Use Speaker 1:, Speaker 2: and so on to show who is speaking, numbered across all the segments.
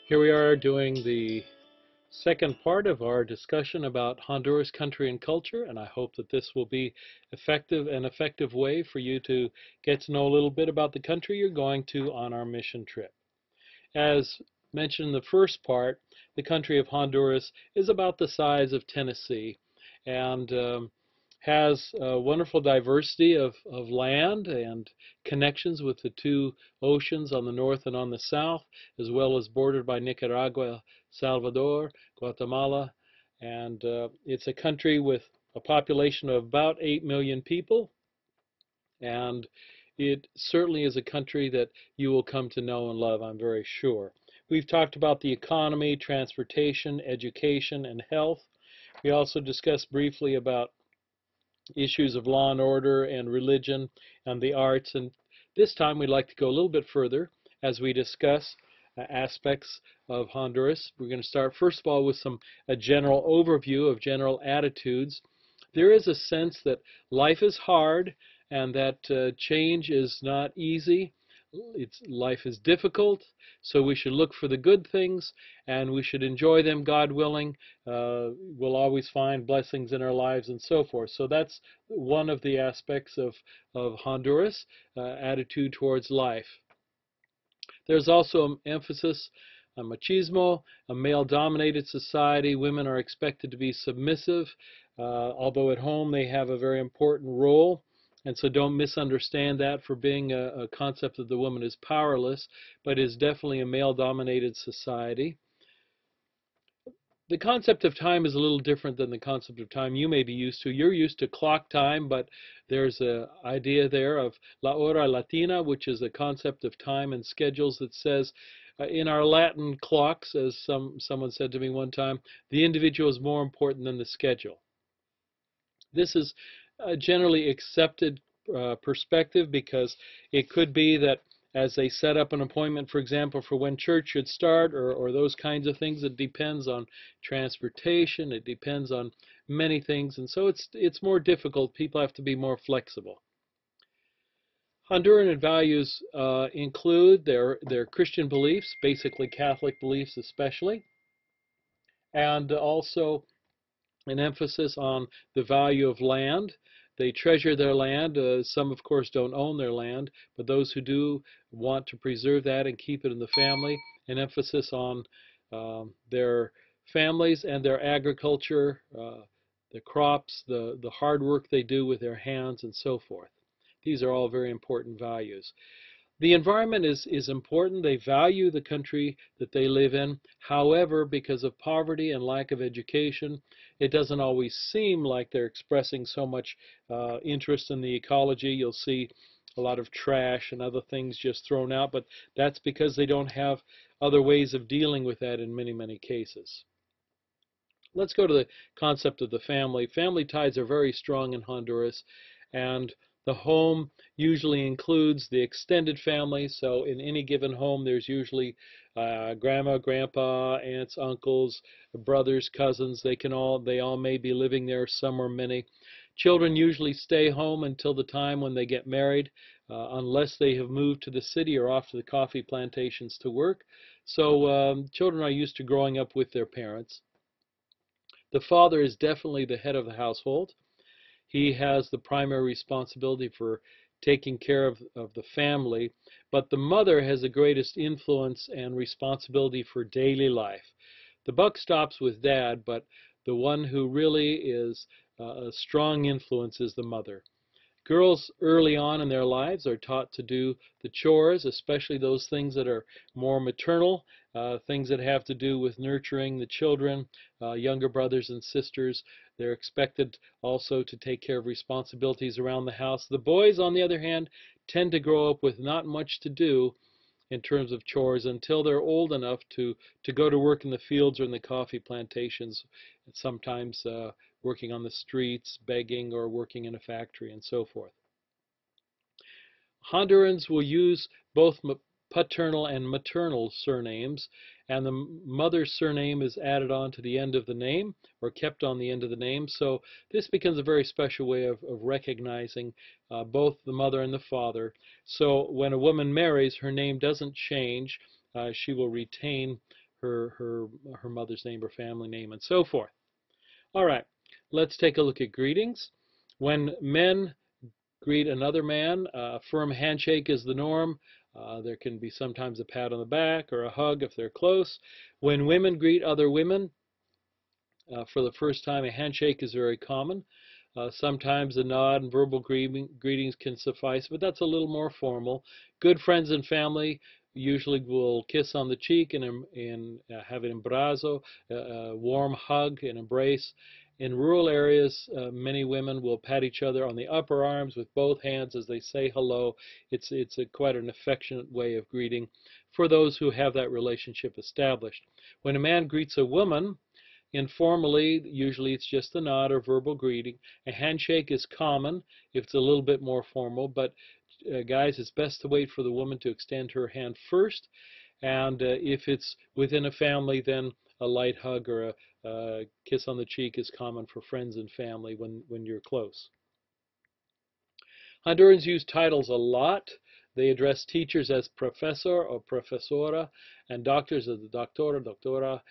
Speaker 1: Here we are doing the second part of our discussion about Honduras country and culture, and I hope that this will be an effective way for you to get to know a little bit about the country you're going to on our mission trip. As mentioned in the first part, the country of Honduras is about the size of Tennessee and has a wonderful diversity of land and connections with the two oceans on the north and on the south, as well as bordered by Nicaragua, Salvador, Guatemala. And it's a country with a population of about 8 million people, and it certainly is a country that you will come to know and love, I'm very sure. We've talked about the economy, transportation, education, and health. We also discussed briefly about issues of law and order and religion and the arts. And this time we'd like to go a little bit further as we discuss aspects of Honduras. We're going to start first of all with a general overview of general attitudes. There is a sense that life is hard and that change is not easy. Life is difficult, so we should look for the good things and we should enjoy them, God willing. We'll always find blessings in our lives and so forth. So that's one of the aspects of Honduras, attitude towards life. There's also an emphasis on machismo, a male-dominated society. Women are expected to be submissive, although at home they have a very important role. And so don't misunderstand that for being a concept that the woman is powerless, but is definitely a male-dominated society. The concept of time is a little different than the concept of time you may be used to. You're used to clock time, but there's an idea there of la hora latina, which is a concept of time and schedules that says, in our Latin clocks, as someone said to me one time, the individual is more important than the schedule. This is a generally accepted perspective because it could be that as they set up an appointment, for example, for when church should start or those kinds of things, it depends on transportation, it depends on many things, and so it's more difficult. People have to be more flexible. Honduran values include their Christian beliefs, basically Catholic beliefs especially, and also an emphasis on the value of land. They treasure their land. Some, of course, don't own their land, but those who do want to preserve that and keep it in the family. An emphasis on their families and their agriculture, the crops, the hard work they do with their hands, and so forth. These are all very important values. The environment is important. They value the country that they live in. However, because of poverty and lack of education, it doesn't always seem like they're expressing so much interest in the ecology. You'll see a lot of trash and other things just thrown out, but that's because they don't have other ways of dealing with that in many, many cases. Let's go to the concept of the family. Family ties are very strong in Honduras, and the home usually includes the extended family. So in any given home, there's usually grandma, grandpa, aunts, uncles, brothers, cousins. They all may be living there, some or many. Children usually stay home until the time when they get married, unless they have moved to the city or off to the coffee plantations to work. So children are used to growing up with their parents. The father is definitely the head of the household. He has the primary responsibility for taking care of the family, but the mother has the greatest influence and responsibility for daily life. The buck stops with dad, but the one who really is a strong influence is the mother. Girls early on in their lives are taught to do the chores, especially those things that are more maternal, things that have to do with nurturing the children, younger brothers and sisters. They're expected also to take care of responsibilities around the house. The boys, on the other hand, tend to grow up with not much to do in terms of chores until they're old enough to go to work in the fields or in the coffee plantations, sometimes working on the streets, begging, or working in a factory, and so forth. Hondurans will use both paternal and maternal surnames, and the mother's surname is added on to the end of the name or kept on the end of the name. So this becomes a very special way of recognizing both the mother and the father. So when a woman marries, her name doesn't change. She will retain her her her mother's name or family name and so forth. All right, let's take a look at greetings. When men greet another man, a firm handshake is the norm. There can be sometimes a pat on the back or a hug if they're close. When women greet other women, for the first time, a handshake is very common. Sometimes a nod and verbal greetings can suffice, but that's a little more formal. Good friends and family usually will kiss on the cheek and have an abrazo, a warm hug, and embrace. In rural areas, many women will pat each other on the upper arms with both hands as they say hello. It's quite an affectionate way of greeting for those who have that relationship established. When a man greets a woman, informally, usually it's just a nod or verbal greeting. A handshake is common if it's a little bit more formal, but guys, it's best to wait for the woman to extend her hand first. And if it's within a family, then a light hug or a kiss on the cheek is common for friends and family when you're close. Hondurans use titles a lot. They address teachers as professor or profesora and doctors as the doctor, doctora.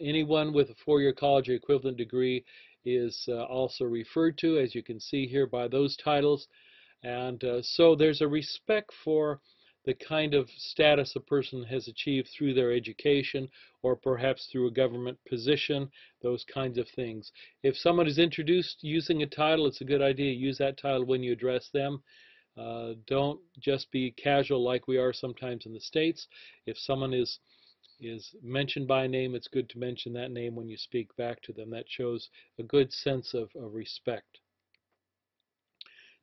Speaker 1: Anyone with a four-year college or equivalent degree is also referred to, as you can see here, by those titles. And so there's a respect for the kind of status a person has achieved through their education or perhaps through a government position, those kinds of things. If someone is introduced using a title, it's a good idea to use that title when you address them. Don't just be casual like we are sometimes in the States. If someone is mentioned by name, it's good to mention that name when you speak back to them. That shows a good sense of respect.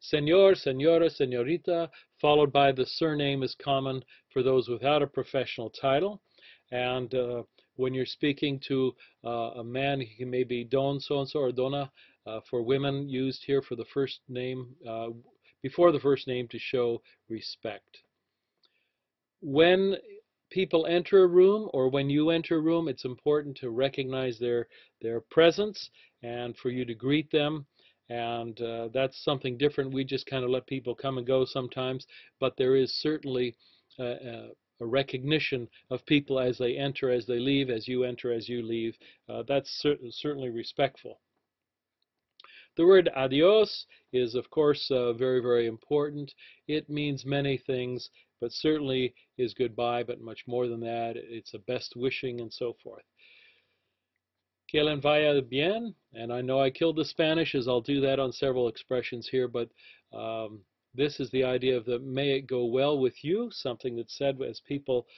Speaker 1: Señor, señora, señorita, followed by the surname is common for those without a professional title. And when you're speaking to a man, he may be don so-and-so or dona, for women used here for the first name, before the first name to show respect. When people enter a room or when you enter a room, it's important to recognize their presence and for you to greet them. And that's something different. We just kind of let people come and go sometimes, but there is certainly a recognition of people as they enter, as they leave, as you enter, as you leave. That's certainly respectful. The word adios is, of course, very, very important. It means many things, but certainly is goodbye, but much more than that. It's a best wishing and so forth. Que le vaya bien, and I know I killed the Spanish as I'll do that on several expressions here, but this is the idea of the may it go well with you, something that's said as people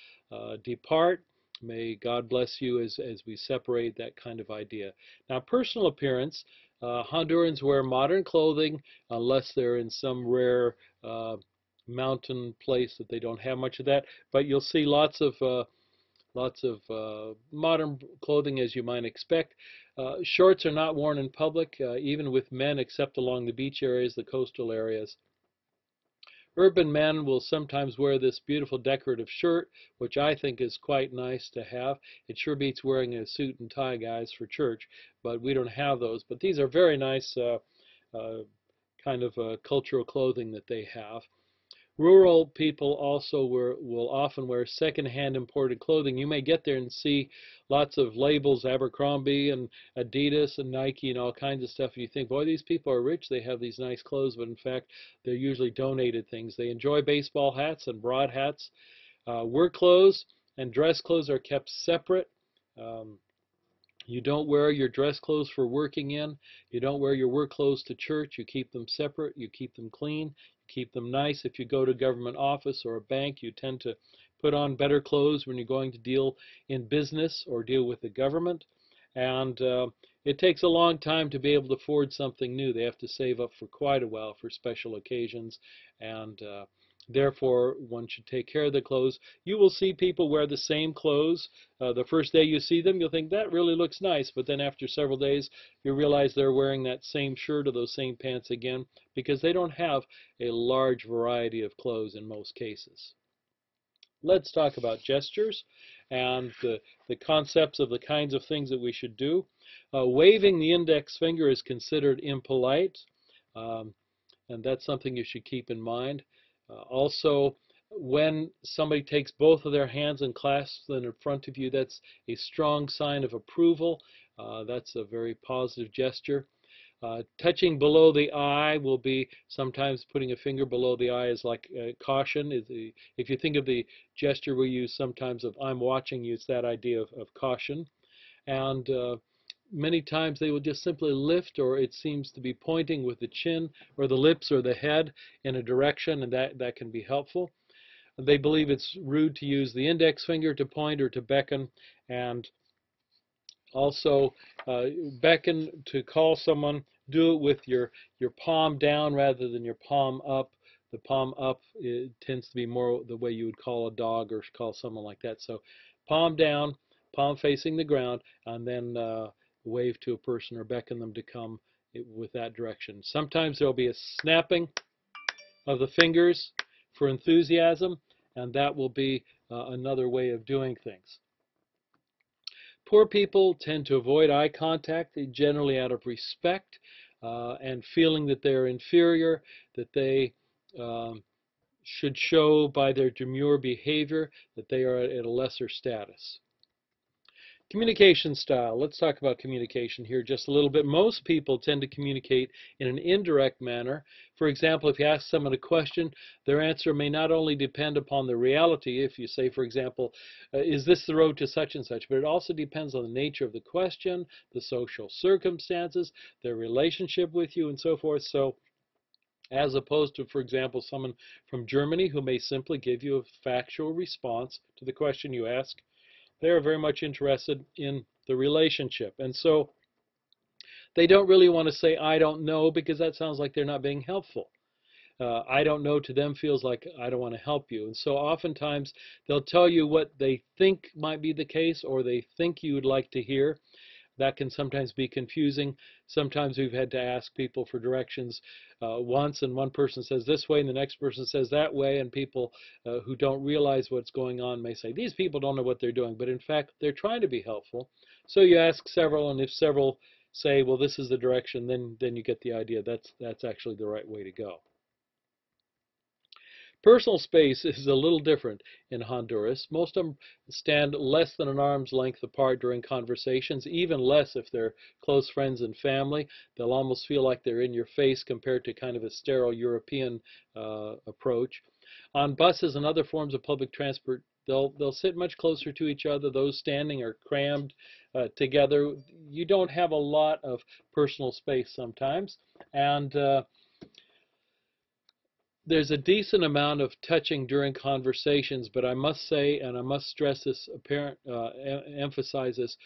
Speaker 1: depart. May God bless you as we separate, that kind of idea. Now, personal appearance, Hondurans wear modern clothing unless they're in some rare mountain place that they don't have much of that, but you'll see lots of modern clothing as you might expect. Shorts are not worn in public, even with men, except along the beach areas, the coastal areas. Urban men will sometimes wear this beautiful decorative shirt, which I think is quite nice to have. It sure beats wearing a suit and tie, guys, for church, but we don't have those. But these are very nice kind of cultural clothing that they have. Rural people also will often wear second-hand imported clothing. You may get there and see lots of labels, Abercrombie and Adidas and Nike and all kinds of stuff. You think, boy, these people are rich. They have these nice clothes, but in fact, they're usually donated things. They enjoy baseball hats and broad hats. Work clothes and dress clothes are kept separate. You don't wear your dress clothes for working in. You don't wear your work clothes to church. You keep them separate. You keep them clean. You keep them nice. If you go to a government office or a bank, you tend to put on better clothes when you're going to deal in business or deal with the government. And it takes a long time to be able to afford something new. They have to save up for quite a while for special occasions. And therefore, one should take care of the clothes. You will see people wear the same clothes. The first day you see them, you'll think, that really looks nice. But then after several days, you realize they're wearing that same shirt or those same pants again because they don't have a large variety of clothes in most cases. Let's talk about gestures and the concepts of the kinds of things that we should do. Waving the index finger is considered impolite, and that's something you should keep in mind. Also, When somebody takes both of their hands and clasps them in front of you, that's a strong sign of approval. That's a very positive gesture. Touching below the eye will be sometimes putting a finger below the eye is like caution. If you think of the gesture we use sometimes of I'm watching you, it's that idea of caution. And many times they will just simply lift, or it seems to be pointing with the chin or the lips or the head in a direction, and that can be helpful. They believe it's rude to use the index finger to point or to beckon, and also beckon to call someone. Do it with your palm down rather than your palm up. The palm up tends to be more the way you would call a dog or call someone like that. So palm down, palm facing the ground, and then wave to a person or beckon them to come with that direction. Sometimes there'll be a snapping of the fingers for enthusiasm, and that will be another way of doing things. Poor people tend to avoid eye contact, generally out of respect and feeling that they're inferior, that they should show by their demure behavior that they are at a lesser status. Communication style. Let's talk about communication here just a little bit. Most people tend to communicate in an indirect manner. For example, if you ask someone a question, their answer may not only depend upon the reality. If you say, for example, is this the road to such and such? But it also depends on the nature of the question, the social circumstances, their relationship with you, and so forth. So as opposed to, for example, someone from Germany who may simply give you a factual response to the question you ask, they are very much interested in the relationship. And so they don't really want to say, I don't know, because that sounds like they're not being helpful. I don't know to them feels like I don't want to help you. And so oftentimes they'll tell you what they think might be the case or they think you would like to hear. That can sometimes be confusing. Sometimes we've had to ask people for directions once, and one person says this way, and the next person says that way, and people who don't realize what's going on may say, these people don't know what they're doing, but in fact, they're trying to be helpful. So you ask several, and if several say, well, this is the direction, then you get the idea that's actually the right way to go. Personal space is a little different in Honduras. Most of them stand less than an arm's length apart during conversations, even less if they're close friends and family. They'll almost feel like they're in your face compared to kind of a sterile European approach. On buses and other forms of public transport, they'll sit much closer to each other. Those standing are crammed together. You don't have a lot of personal space sometimes, and there's a decent amount of touching during conversations, but I must say, and I must stress this, emphasize this,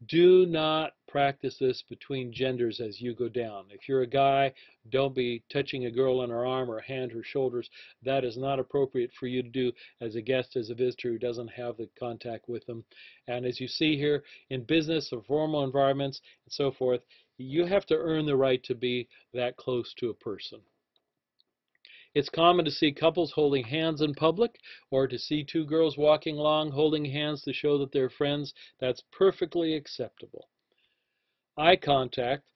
Speaker 1: do not practice this between genders as you go down. If you're a guy, don't be touching a girl on her arm or hand, her shoulders. That is not appropriate for you to do as a guest, as a visitor who doesn't have the contact with them. And as you see here, in business or formal environments and so forth, you have to earn the right to be that close to a person. It's common to see couples holding hands in public or to see two girls walking along holding hands to show that they're friends. That's perfectly acceptable. Eye contact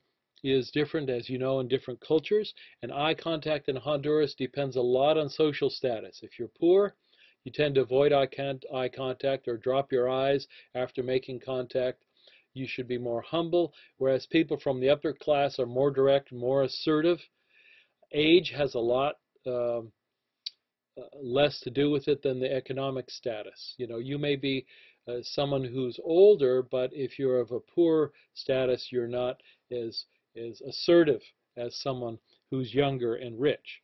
Speaker 1: is different, as you know, in different cultures, and eye contact in Honduras depends a lot on social status. If you're poor, you tend to avoid eye contact or drop your eyes after making contact. You should be more humble, whereas people from the upper class are more direct, more assertive. Age has a lot less to do with it than the economic status. You know, you may be someone who's older, but if you're of a poor status, you're not as assertive as someone who's younger and rich.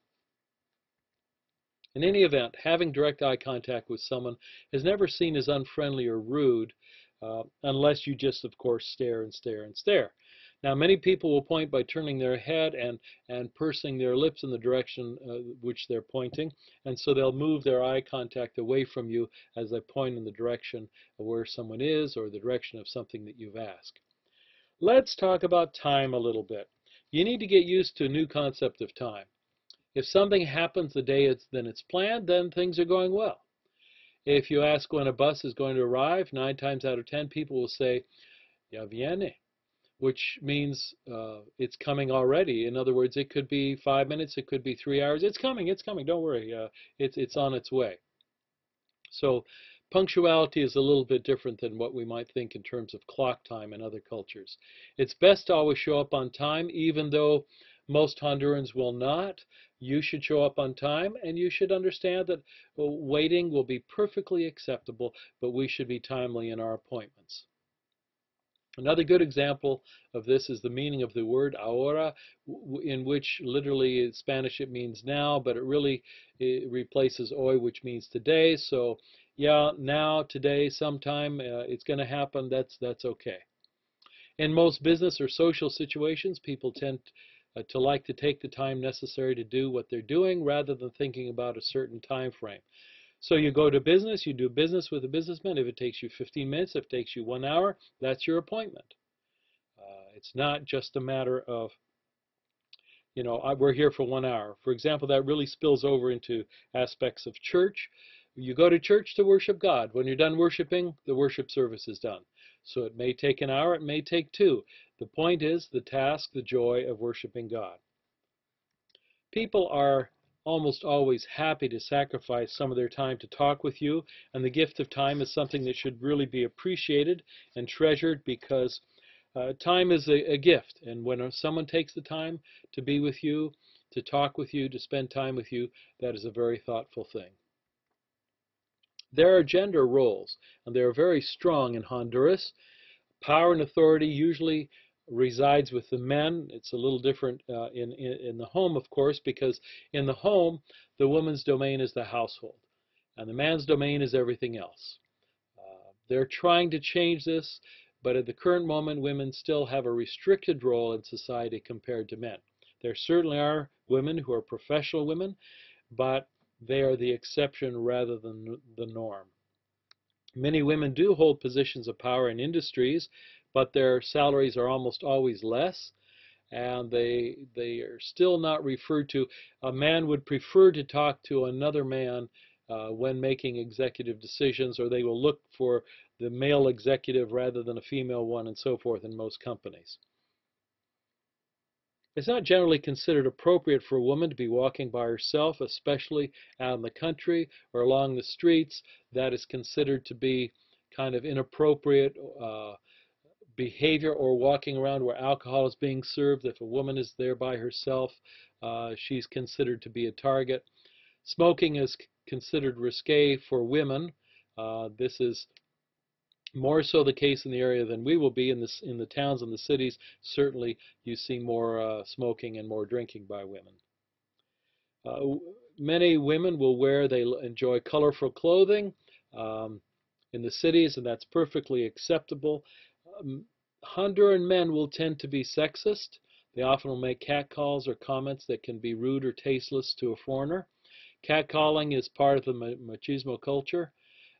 Speaker 1: In any event, having direct eye contact with someone is never seen as unfriendly or rude, unless you just, of course, stare and stare and stare. Now, many people will point by turning their head and pursing their lips in the direction which they're pointing, and so they'll move their eye contact away from you as they point in the direction of where someone is or the direction of something that you've asked. Let's talk about time a little bit. You need to get used to a new concept of time. If something happens the day it's planned, then things are going well. If you ask when a bus is going to arrive, 9 times out of 10 people will say, ya viene, which means it's coming already. In other words, it could be 5 minutes, it could be 3 hours. It's coming, don't worry. It's on its way. So punctuality is a little bit different than what we might think in terms of clock time in other cultures. It's best to always show up on time, even though most Hondurans will not. You should show up on time, and you should understand that waiting will be perfectly acceptable, but we should be timely in our appointments. Another good example of this is the meaning of the word ahora, in which literally in Spanish it means now, but it replaces hoy, which means today. So yeah, now, today, sometime, it's going to happen. That's okay. In most business or social situations, people tend to like to take the time necessary to do what they're doing rather than thinking about a certain time frame. So you go to business, you do business with a businessman. If it takes you 15 minutes, if it takes you 1 hour, that's your appointment. It's not just a matter of, we're here for 1 hour. For example, that really spills over into aspects of church. You go to church to worship God. When you're done worshiping, the worship service is done. So it may take an hour, it may take two. The point is the task, the joy of worshiping God. People are almost always happy to sacrifice some of their time to talk with you, and the gift of time is something that should really be appreciated and treasured because time is a gift, and when someone takes the time to be with you, to talk with you, to spend time with you, that is a very thoughtful thing. There are gender roles, and they are very strong in Honduras. Power and authority usually resides with the men. It's a little different in the home, of course, because in the home, the woman's domain is the household, and the man's domain is everything else. They're trying to change this, but at the current moment, women still have a restricted role in society compared to men. There certainly are women who are professional women, but they are the exception rather than the norm. Many women do hold positions of power in industries, but their salaries are almost always less, and they are still not referred to. A man would prefer to talk to another man when making executive decisions, or they will look for the male executive rather than a female one, and so forth in most companies. It's not generally considered appropriate for a woman to be walking by herself, especially out in the country or along the streets. That is considered to be kind of inappropriate behavior, or walking around where alcohol is being served. If a woman is there by herself, she's considered to be a target. Smoking is considered risque for women. This is more so the case in the area than we will be in the towns and the cities. Certainly, you see more smoking and more drinking by women. Uh, Many women they enjoy colorful clothing um, in the cities, and that's perfectly acceptable. Um, Honduran men will tend to be sexist. They often will make catcalls or comments that can be rude or tasteless to a foreigner. Catcalling is part of the machismo culture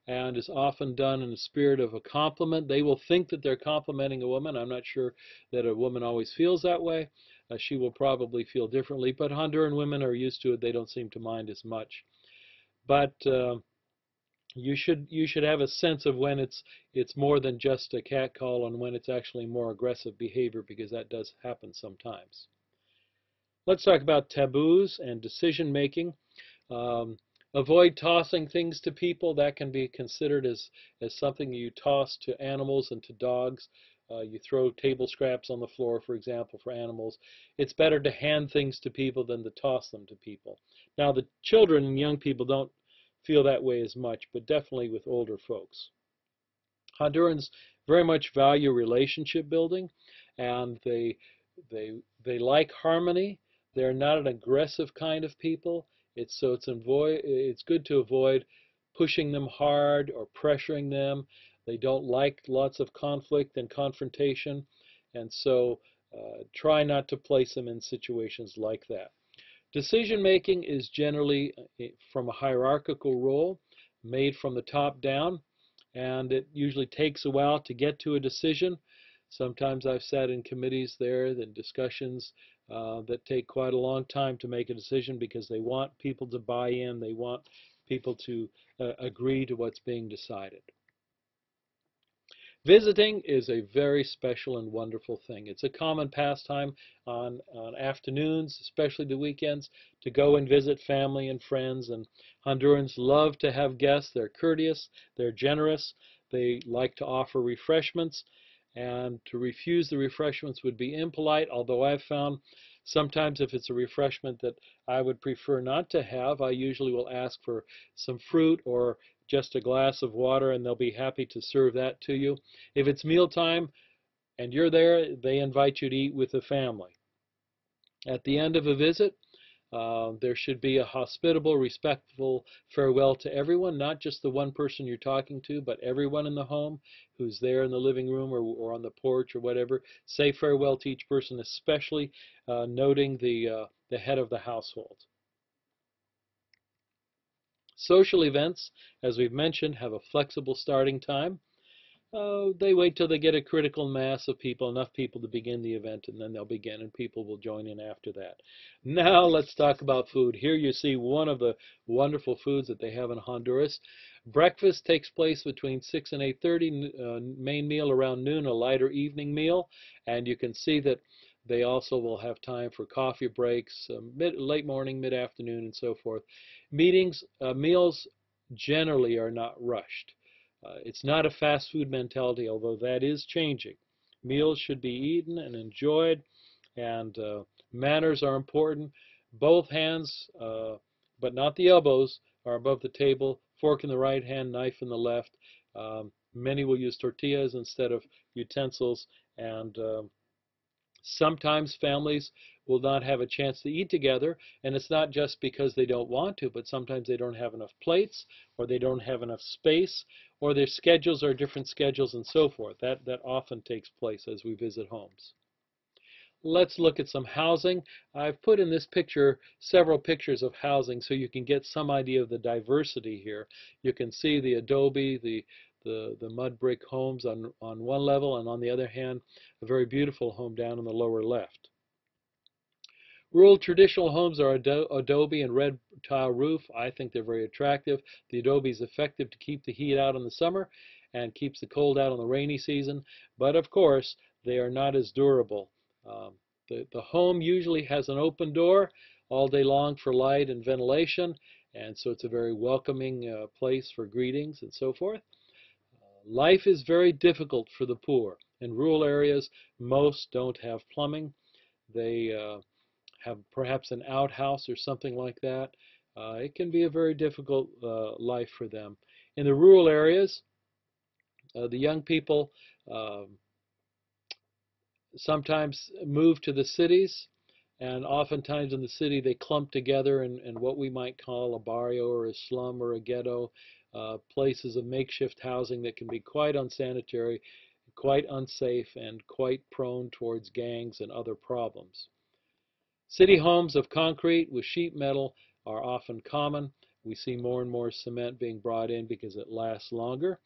Speaker 1: and is often done in the spirit of a compliment. They will think that they're complimenting a woman. I'm not sure that a woman always feels that way. She will probably feel differently, but Honduran women are used to it. They don't seem to mind as much. But you should have a sense of when it's more than just a catcall and when it's actually more aggressive behavior, because that does happen sometimes. Let's talk about taboos and decision making. Um, Avoid tossing things to people. That can be considered as something you toss to animals and to dogs. You throw table scraps on the floor, for example, for animals. It's better to hand things to people than to toss them to people. Now, the children and young people don't feel that way as much, but definitely with older folks. Hondurans very much value relationship building, and they like harmony. They're not an aggressive kind of people. It's good to avoid pushing them hard or pressuring them. They don't like lots of conflict and confrontation, and so try not to place them in situations like that. Decision making is generally from a hierarchical role, made from the top down, and it usually takes a while to get to a decision. Sometimes I've sat in committees there, the discussions that take quite a long time to make a decision because they want people to buy in, they want people to agree to what's being decided. Visiting is a very special and wonderful thing. It's a common pastime on afternoons, especially the weekends, to go and visit family and friends. And Hondurans love to have guests. They're courteous, they're generous, they like to offer refreshments. And to refuse the refreshments would be impolite, although I've found sometimes if it's a refreshment that I would prefer not to have, I usually will ask for some fruit or just a glass of water, and they'll be happy to serve that to you. If it's mealtime and you're there, they invite you to eat with the family. At the end of a visit, there should be a hospitable, respectful farewell to everyone, not just the one person you're talking to, but everyone in the home who's there in the living room or on the porch or whatever. Say farewell to each person, especially noting the head of the household. Social events, as we've mentioned, have a flexible starting time. They wait till they get a critical mass of people, enough people to begin the event, and then they'll begin, and people will join in after that. Now let's talk about food. Here you see one of the wonderful foods that they have in Honduras. Breakfast takes place between 6 and 8:30, main meal around noon, a lighter evening meal, and you can see that they also will have time for coffee breaks, late morning, mid-afternoon, and so forth. Meals generally are not rushed. It's not a fast food mentality, although that is changing. Meals should be eaten and enjoyed, and manners are important. Both hands, but not the elbows, are above the table. Fork in the right hand, knife in the left. Many will use tortillas instead of utensils, and sometimes families will not have a chance to eat together, and it's not just because they don't want to, but sometimes they don't have enough plates, or they don't have enough space, or their schedules are different schedules, and so forth. That often takes place as we visit homes. Let's look at some housing. I've put in this picture several pictures of housing so you can get some idea of the diversity here. You can see the adobe, the mud brick homes on one level, and on the other hand, a very beautiful home down in the lower left. Rural traditional homes are adobe and red tile roof. I think they're very attractive. The adobe is effective to keep the heat out in the summer and keeps the cold out in the rainy season, but of course, they are not as durable. Um, the home usually has an open door all day long for light and ventilation, and so it's a very welcoming place for greetings and so forth. Life is very difficult for the poor. In rural areas, most don't have plumbing. They have perhaps an outhouse or something like that. It can be a very difficult life for them. In the rural areas, the young people sometimes move to the cities, and oftentimes in the city they clump together in what we might call a barrio or a slum or a ghetto, places of makeshift housing that can be quite unsanitary, quite unsafe, and quite prone towards gangs and other problems. City homes of concrete with sheet metal are often common. We see more and more cement being brought in because it lasts longer,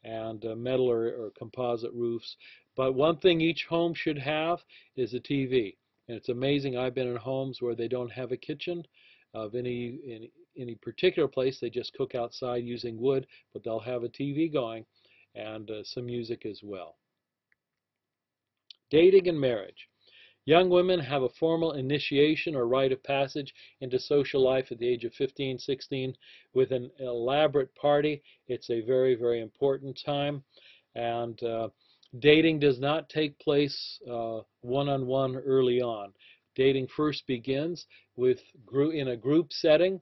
Speaker 1: and metal or composite roofs. But one thing each home should have is a TV. And it's amazing, I've been in homes where they don't have a kitchen of any particular place. They just cook outside using wood, but they'll have a TV going and some music as well. Dating and marriage. Young women have a formal initiation or rite of passage into social life at the age of 15, 16 with an elaborate party. It's a very, very important time. And dating does not take place one-on-one early on. Dating first begins in a group setting.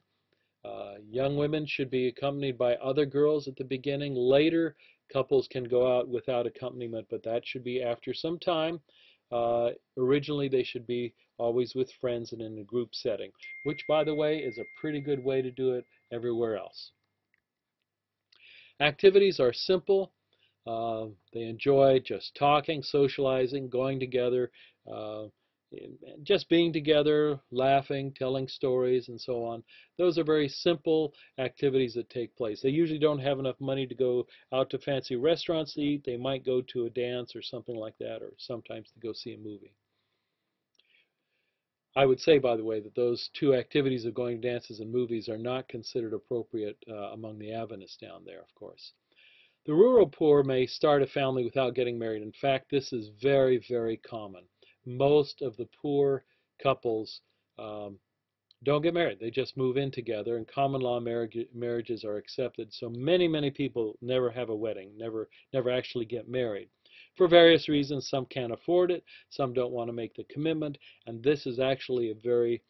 Speaker 1: Young women should be accompanied by other girls at the beginning. Later, couples can go out without accompaniment, but that should be after some time. Originally, they should be always with friends and in a group setting, which, by the way, is a pretty good way to do it everywhere else. Activities are simple. They enjoy just talking, socializing, going together, uh, just being together, laughing, telling stories, and so on. Those are very simple activities that take place. They usually don't have enough money to go out to fancy restaurants to eat. They might go to a dance or something like that, or sometimes to go see a movie. I would say, by the way, that those two activities of going to dances and movies are not considered appropriate among the Adventists down there, of course. The rural poor may start a family without getting married. In fact, this is very, very common. Most of the poor couples um, don't get married. They just move in together, and common law marriages are accepted. So many, many people never have a wedding, never actually get married. For various reasons, some can't afford it, some don't want to make the commitment, and this is actually a very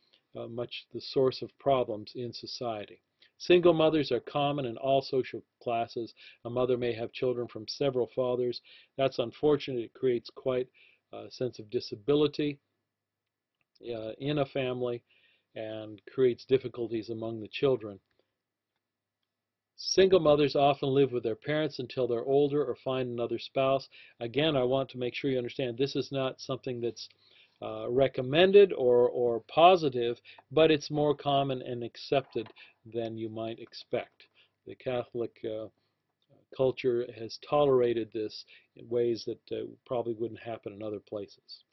Speaker 1: much the source of problems in society. Single mothers are common in all social classes. A mother may have children from several fathers. That's unfortunate. It creates quite a sense of disability in a family and creates difficulties among the children. Single mothers often live with their parents until they're older or find another spouse. Again, I want to make sure you understand this is not something that's recommended or positive, but it's more common and accepted than you might expect. The Catholic culture has tolerated this in ways that probably wouldn't happen in other places.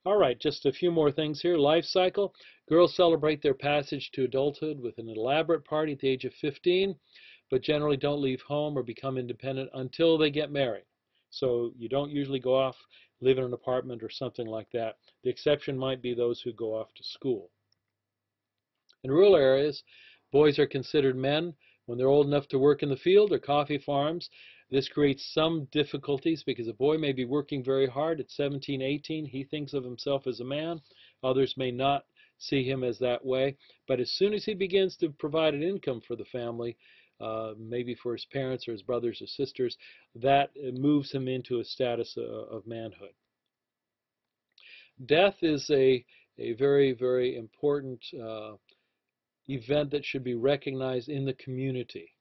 Speaker 1: All right, just a few more things here. Life cycle. Girls celebrate their passage to adulthood with an elaborate party at the age of 15, but generally don't leave home or become independent until they get married. So you don't usually go off, live in an apartment or something like that. The exception might be those who go off to school. In rural areas, boys are considered men when they're old enough to work in the field or coffee farms. This creates some difficulties because a boy may be working very hard at 17, 18. He thinks of himself as a man. Others may not see him as that way. But as soon as he begins to provide an income for the family, maybe for his parents or his brothers or sisters, that moves him into a status of manhood. Death is a very, very important event that should be recognized in the community.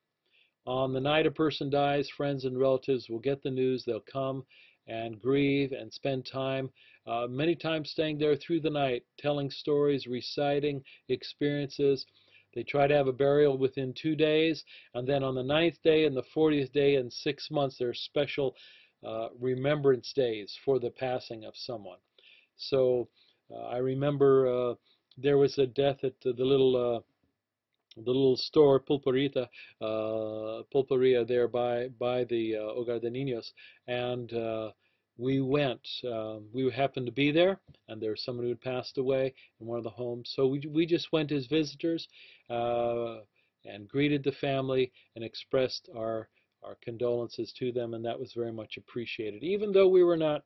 Speaker 1: On the night a person dies, friends and relatives will get the news. They'll come and grieve and spend time, many times staying there through the night, telling stories, reciting experiences. They try to have a burial within 2 days, and then on the 9th day and the 40th day in 6 months, there are special remembrance days for the passing of someone. So I remember there was a death at the little store Pulperia there by the Hogar de Niños, and we went. We happened to be there, and there was someone who had passed away in one of the homes. So we just went as visitors and greeted the family and expressed our condolences to them, and that was very much appreciated. Even though we were not,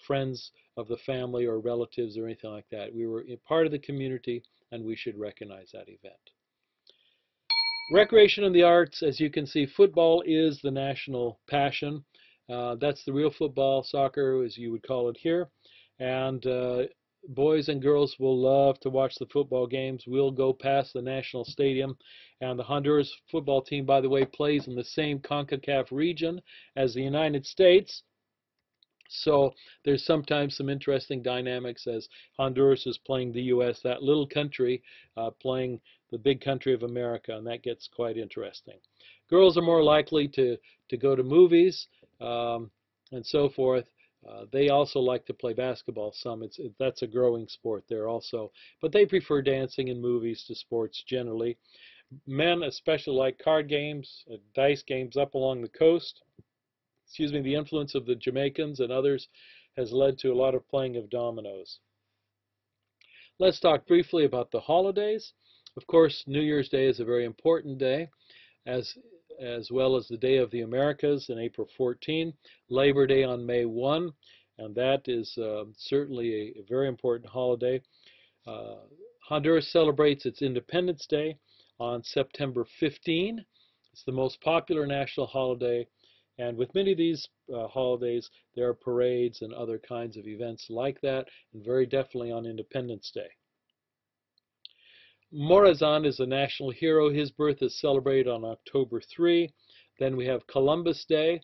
Speaker 1: friends of the family or relatives or anything like that, we were part of the community, and we should recognize that event. Recreation and the arts, as you can see, football is the national passion. That's the real football, soccer, as you would call it here. And boys and girls will love to watch the football games. We'll go past the national stadium. And the Honduras football team, by the way, plays in the same CONCACAF region as the United States. So there's sometimes some interesting dynamics as Honduras is playing the U.S., that little country playing the big country of America, and that gets quite interesting. Girls are more likely to go to movies and so forth. They also like to play basketball some. That's a growing sport there also. But they prefer dancing and movies to sports generally. Men especially like card games, dice games up along the coast. The influence of the Jamaicans and others has led to a lot of playing of dominoes. Let's talk briefly about the holidays. Of course, New Year's Day is a very important day, as well as the Day of the Americas on April 14, Labor Day on May 1, and that is certainly a very important holiday. Honduras celebrates its Independence Day on September 15. It's the most popular national holiday. And with many of these holidays, there are parades and other kinds of events like that, and very definitely on Independence Day. Morazan is a national hero. His birth is celebrated on October 3. Then we have Columbus Day,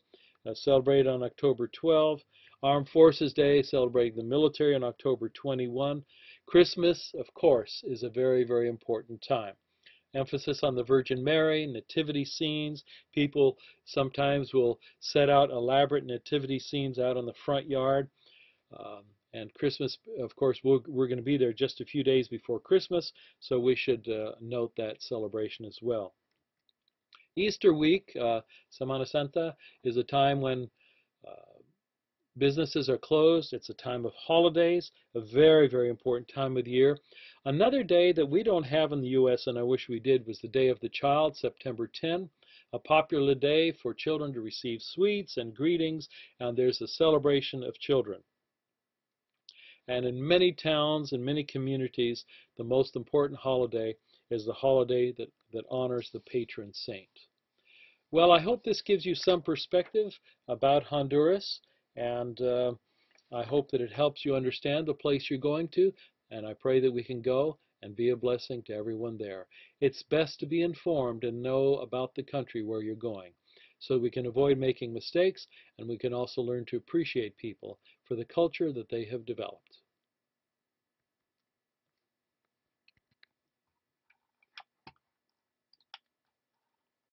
Speaker 1: celebrated on October 12. Armed Forces Day, celebrating the military on October 21. Christmas, of course, is a very, very important time. Emphasis on the Virgin Mary, nativity scenes. People sometimes will set out elaborate nativity scenes out on the front yard. And Christmas, of course, we're going to be there just a few days before Christmas, so we should note that celebration as well. Easter week, Semana Santa, is a time when uh, businesses are closed. It's a time of holidays, a very, very important time of the year. Another day that we don't have in the U.S., and I wish we did, was the Day of the Child, September 10, a popular day for children to receive sweets and greetings, and there's a celebration of children. And in many towns and many communities, the most important holiday is the holiday that honors the patron saint. Well, I hope this gives you some perspective about Honduras, and I hope that it helps you understand the place you're going to, and I pray that we can go and be a blessing to everyone there. It's best to be informed and know about the country where you're going, so we can avoid making mistakes, and we can also learn to appreciate people for the culture that they have developed.